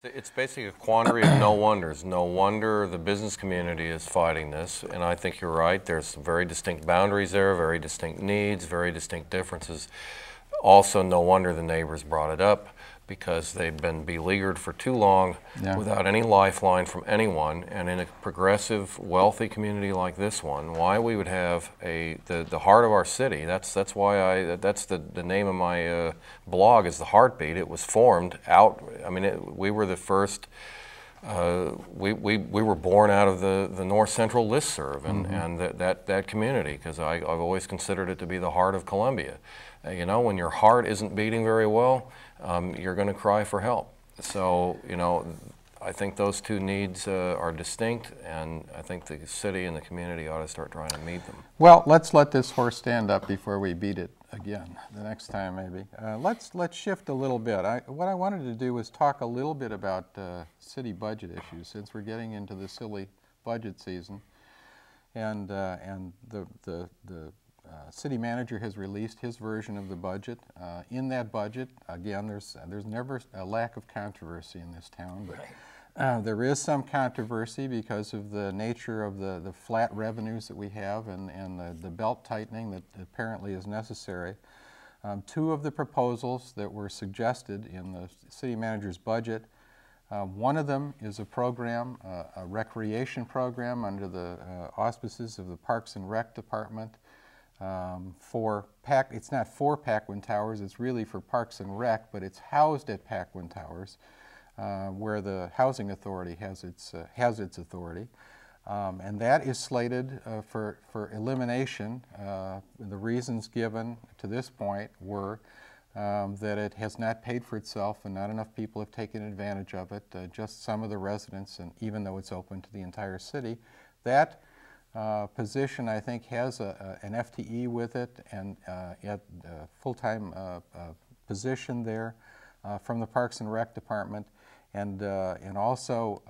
It's basically a quandary of no wonders. No wonder the business community is fighting this, and I think you're right. There's some very distinct boundaries there, very distinct needs, very distinct differences. Also, no wonder the neighbors brought it up, because they've been beleaguered for too long without any lifeline from anyone. And in a progressive, wealthy community like this one, why we would have the heart of our city. That's why that's the name of my blog, is The Heartbeat. It was formed out. I mean, we were the first. We were born out of the North Central listserv and that community, because I've always considered it to be the heart of Columbia. You know, when your heart isn't beating very well, you're going to cry for help. So, you know, I think those two needs are distinct, and I think the city and the community ought to start trying to meet them. Well, let's let this horse stand up before we beat it again the next time, maybe. Let's shift a little bit. What I wanted to do was talk a little bit about city budget issues, since we're getting into the silly budget season, and the city manager has released his version of the budget. In that budget, again, there's never a lack of controversy in this town, but there is some controversy because of the nature of the flat revenues that we have and the belt tightening that apparently is necessary. Two of the proposals that were suggested in the city manager's budget, one of them is a program, a recreation program under the auspices of the Parks and Rec Department. It's not for Paquin Towers, it's really for Parks and Rec, but it's housed at Paquin Towers, where the Housing Authority has its authority. And that is slated for elimination. The reasons given to this point were that it has not paid for itself and not enough people have taken advantage of it, just some of the residents, and even though it's open to the entire city. That position, I think, has an FTE with it, and a full-time position there from the Parks and Rec Department, and also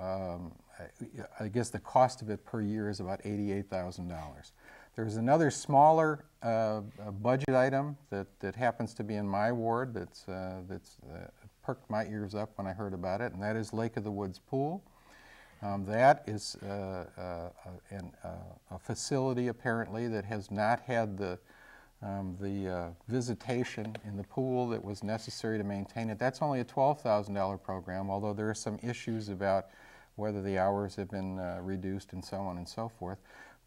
I guess the cost of it per year is about $88,000. There's another smaller budget item that happens to be in my ward that's perked my ears up when I heard about it, and that is Lake of the Woods Pool. That is a facility, apparently, that has not had the visitation in the pool that was necessary to maintain it. That's only a $12,000 program, although there are some issues about whether the hours have been reduced and so on and so forth.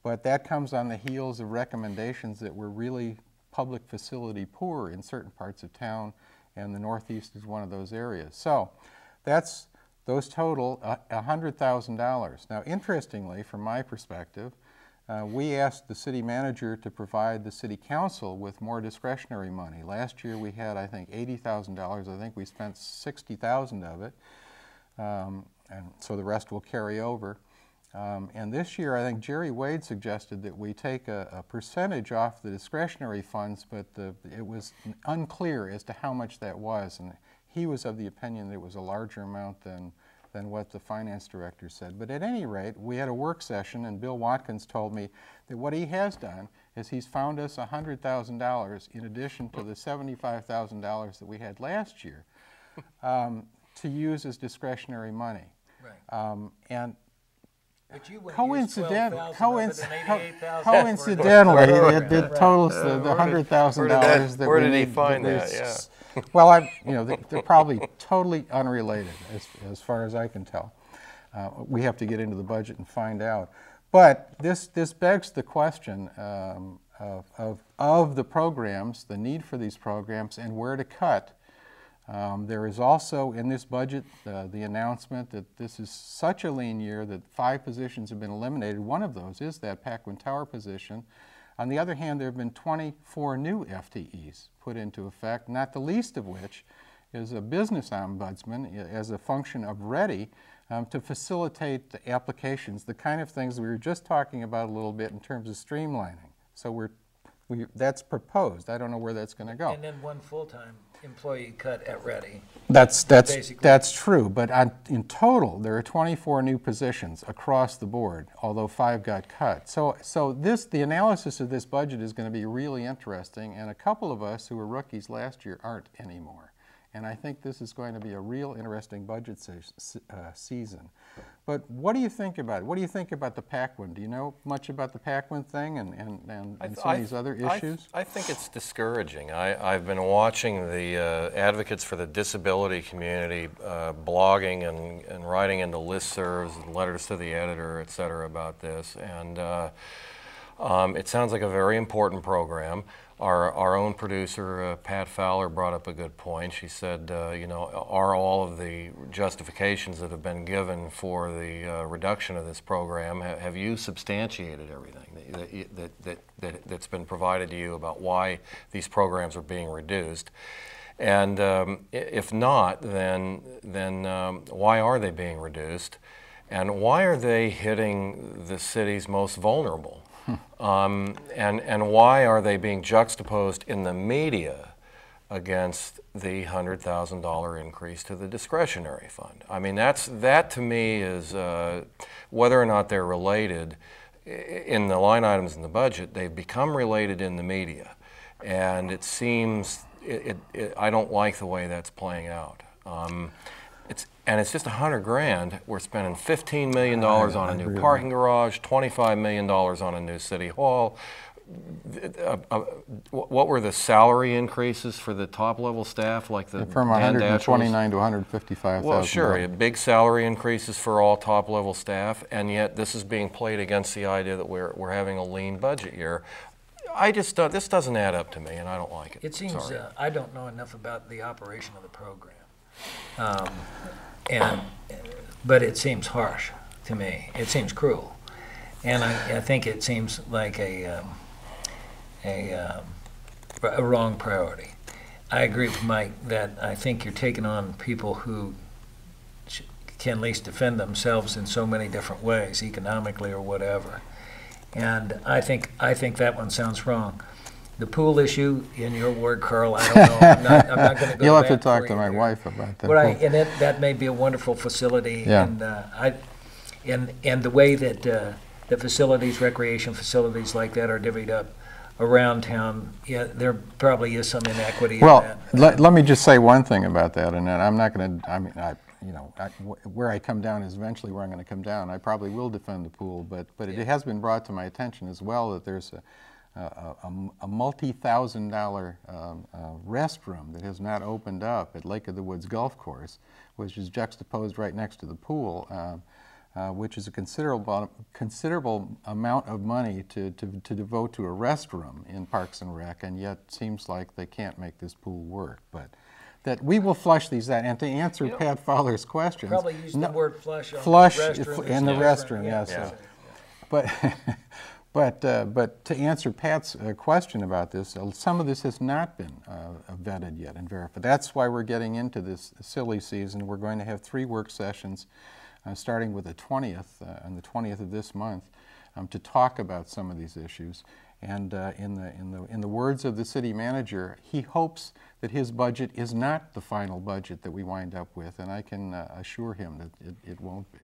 But that comes on the heels of recommendations that were really public facility poor in certain parts of town, and the Northeast is one of those areas. So those total $100,000. Now, interestingly, from my perspective, we asked the city manager to provide the city council with more discretionary money. Last year we had, I think, $80,000. I think we spent $60,000 of it, and so the rest will carry over. And this year, I think Jerry Wade suggested that we take a percentage off the discretionary funds, but it was unclear as to how much that was. And he was of the opinion that it was a larger amount than what the finance director said. But at any rate, we had a work session, and Bill Watkins told me that what he has done is he's found us $100,000 in addition to the $75,000 that we had last year to use as discussionary money. Right. And but you coincidentally, it totals the $100,000 that where did he find that? Yeah. Well, they're probably totally unrelated as far as I can tell. We have to get into the budget and find out. But this begs the question of the programs, the need for these programs, and where to cut. There is also in this budget the announcement that this is such a lean year that 5 positions have been eliminated. One of those is that Paquin Tower position. On the other hand, there have been 24 new FTEs put into effect, not the least of which is a business ombudsman as a function of READY to facilitate the applications, the kind of things we were just talking about a little bit in terms of streamlining. So that's proposed. I don't know where that's going to go. And then one full-time employee cut at READY. That's true, but in total there are 24 new positions across the board, although 5 got cut. So the analysis of this budget is going to be really interesting, and a couple of us who were rookies last year aren't anymore. And I think this is going to be a real interesting budget season. But what do you think about it? What do you think about the Paquin? Do you know much about the Paquin thing and some of these other issues? I think it's discouraging. I've been watching the advocates for the disability community blogging and writing into listservs and letters to the editor, et cetera, about this. And it sounds like a very important program. Our own producer, Pat Fowler, brought up a good point. She said, you know, are all of the justifications that have been given for the reduction of this program, have you substantiated everything that's been provided to you about why these programs are being reduced? And if not, then why are they being reduced? And why are they hitting the city's most vulnerable? And why are they being juxtaposed in the media against the $100,000 increase to the discretionary fund? I mean, that to me is, whether or not they're related in the line items in the budget, they've become related in the media. And it seems, I don't like the way that's playing out. And it's just $100 grand. We're spending $15 million on a new parking garage, $25 million on a new city hall. What were the salary increases for the top level staff, like the from 129 to 155,000? Well, sure, big salary increases for all top level staff, and yet this is being played against the idea that we're having a lean budget year. This doesn't add up to me, and I don't like it. It seems I don't know enough about the operation of the program. But it seems harsh to me. It seems cruel, and I think it seems like a wrong priority. I agree with Mike that I think you're taking on people who can at least defend themselves in so many different ways, economically or whatever. And I think that one sounds wrong. The pool issue, in your word, Karl, I don't know. I'm not going to go. You'll have to talk to my wife about that. Right, and that may be a wonderful facility. Yeah. And the way that the facilities, recreation facilities like that, are divvied up around town, yeah, there probably is some inequity. Well, in that. let me just say one thing about that, and I'm not going to. I mean, where I come down is eventually where I'm going to come down. I probably will defend the pool, but it has been brought to my attention as well that there's a multi-$1,000 restroom that has not opened up at Lake of the Woods Golf Course, which is juxtaposed right next to the pool, which is a considerable amount of money to devote to a restroom in Parks and Rec, and yet seems like they can't make this pool work. But that we will flush these out. And to answer Pat Fowler's questions, probably use the word flush on flush the restroom in the restroom, yes. Yeah. But to answer Pat's question about this, some of this has not been vetted yet and verified. That's why we're getting into this silly season. We're going to have 3 work sessions, starting with the 20th, on the 20th of this month, to talk about some of these issues. And in the words of the city manager, he hopes that his budget is not the final budget that we wind up with, and I can assure him that it won't be.